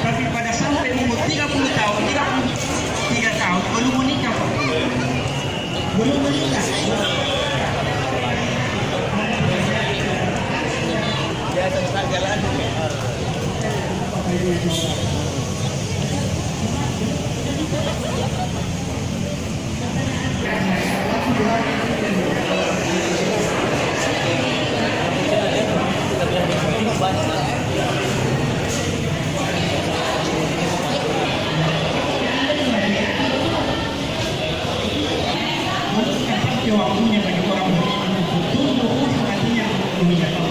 Tapi pada sampai umur 30 tahun, 33 tahun belum menikah. Belum menikah. Ya, tengah jalan. Waktunya bagi orang beriman untuk tunduk hatinya untuk